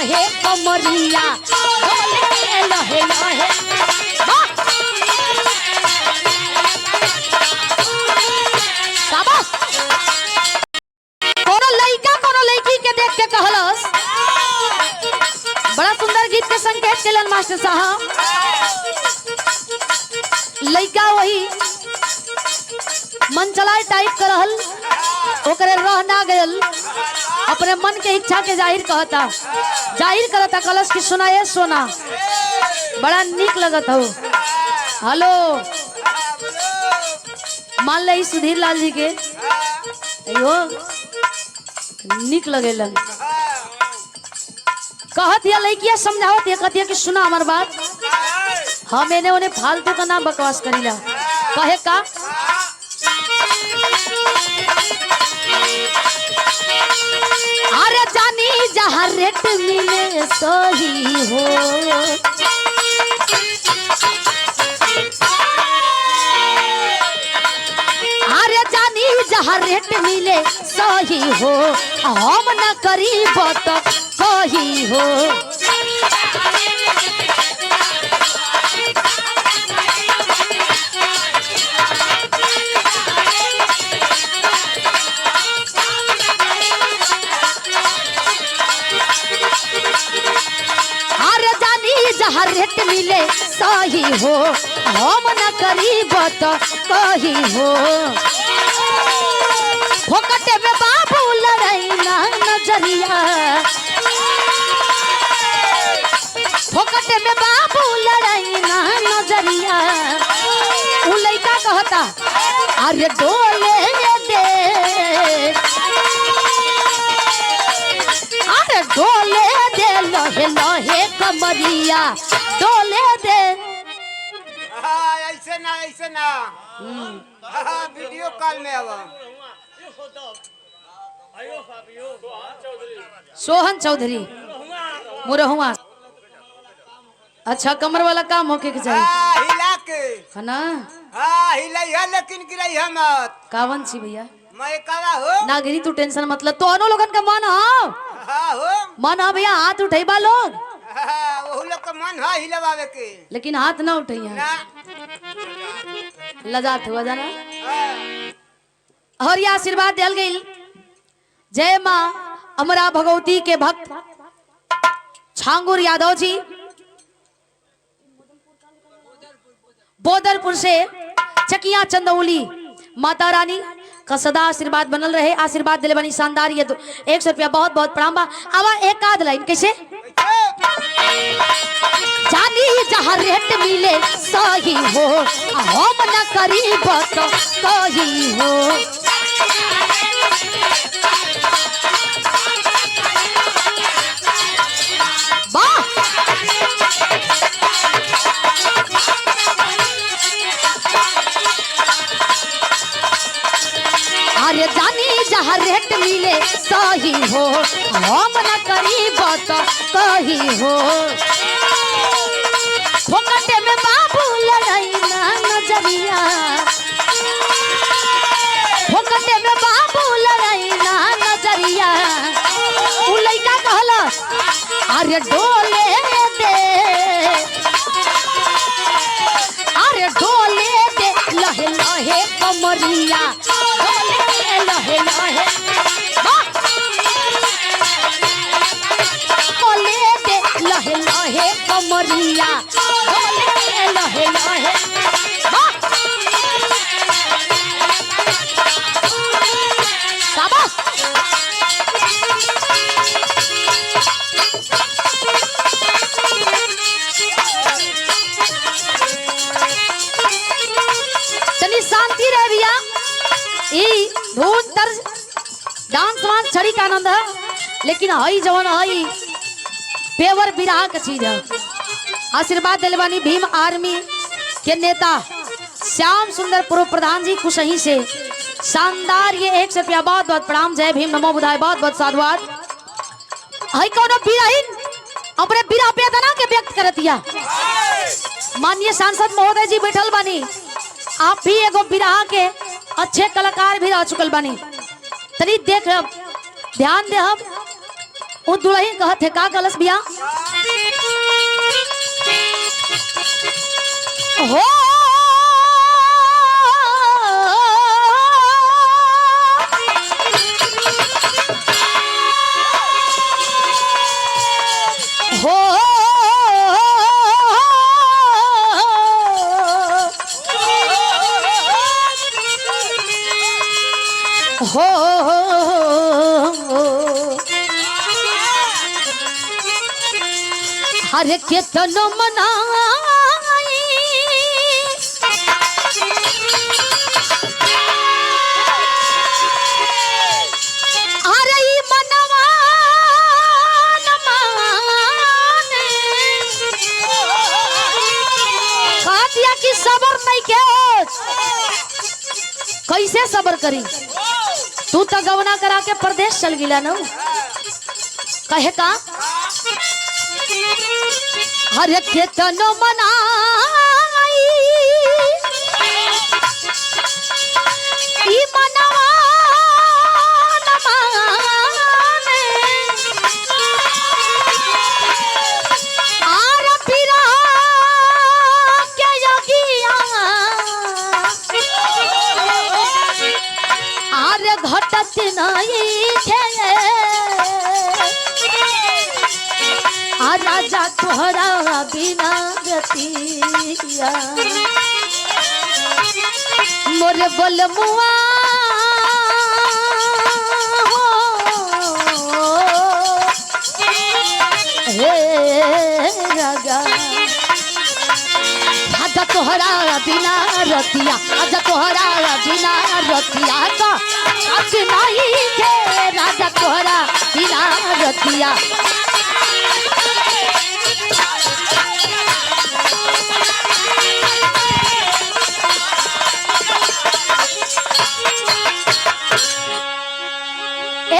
लहे कमरिया डोले लहे लहे। शाबाश। कोनो लड़का कोनो लड़की के देख के कहलस, बड़ा सुंदर गीत के संकेत केलन मास्टर साहब। लड़का वही मन चलाए टाइप कर रहल, ओकरे रह ना गयल, अपने मन के इच्छा के जाहिर करता कलश की सुना ये सोना बड़ा निक लगत हो। हेलो मान ले सुधीर लाल जी के यो निक लगेलन। कहत या लड़किया समझावत या कहती कि सुना हमार बात, हम एने ओने फालतू का ना बकवास करीला। कहे का अरे जानी जहाँ रेट मिले सही हो, अरे जानी जहाँ रेट मिले सही हो, हम न करी बत सही हो। जहाँ रेट मिले सही हो, हम न करीबत कही हो। फोकटे में बाबू लड़ाई ना नजरिया, फोकटे में बाबू लड़ाई ना नजरिया। उ लड़का कहता अरे डोले दे, अरे डोले दे लहे लहे कमरिया डोले दे। ऐसे ना वीडियो कॉल में आवा। सोहन चौधरी मुरहुआ। अच्छा कमर वाला काम होके के चाहिए हिला के है ना। हिला लेकिन गिरई मत। कावन छी भैया मैं कहा हो ना गिरी तू टेंशन मतलब तो अनो लोगन का मन हो मन हो भैया हाथ उठेबा लोग वो लोग का मन है हिलवावे के, लेकिन हाथ ना उठैया लजात हुआ जाना। और ये आशीर्वाद दिल गई जय माँ अमरा भगवती के भक्त छांगुर यादव जी बोदरपुर से चकिया चंदौली। माता रानी का सदा आशीर्वाद बनल रहे, आशीर्वाद दिले बनी शानदार। ये 100 रुपया बहुत बहुत प्रणाम। अब एक आध लाइन कैसे जानी जहाँ रेट मिले सही हो, हम न करीबत कही हो। वाह अरे जानी जहाँ रेट मिले सही हो, हम न करीबत कही हो। फोकटे में बाबू लड़ाई ना नजरिया, फोकटे में बाबू लड़ाई ना नजरिया। उ लइका कहला अरे डोले दे, अरे डोले दे लहे लहे कमरिया डोले लहे लहे। डोले दे लहे लहे कमरिया डोले लहे लहे। शाबाश। चलिए शांति रहे भैया, ई धूम तर्ज डांस वांस छड़ी का आनंद है, लेकिन हई जवन हई पेवर बिरहा का चीज है। आशीर्वाद दिलवानी भीम आर्मी के नेता श्याम सुंदर पूर्व प्रधान जी कुशही से शानदार ये 100 रुपया बहुत बहुत प्रणाम। जय भीम नमो बुधाय बहुत बहुत साधुवाद। हई कोनो बिरहीन अपने बिरहा वेदना के व्यक्त करतिया। माननीय सांसद महोदय जी बैठल बानी, आप भी एगो बिरहा के अच्छे कलाकार भी रह चुकल बानी। तनी देख ध्यान दे हम वो दुल्हन कहत है का गलस बिया हो हो हर केतन मनाई अरे ई मनवा न माने कहा दिया कि सबर नहीं के कैसे सबर करी तू तो गवना करा के परदेश चल गिला न कहे का हर केतन मनाई ई मनवा न माने आर पिरा के योगिया आर घटत नहीं थे राजा तोहरा बिना गतिया मोर बोल मुआ हे राजा आजा तोहरा बिना रतिया आजा तोहरा बिना रतिया का आज नहीं थे राजा तोहरा बिना रतिया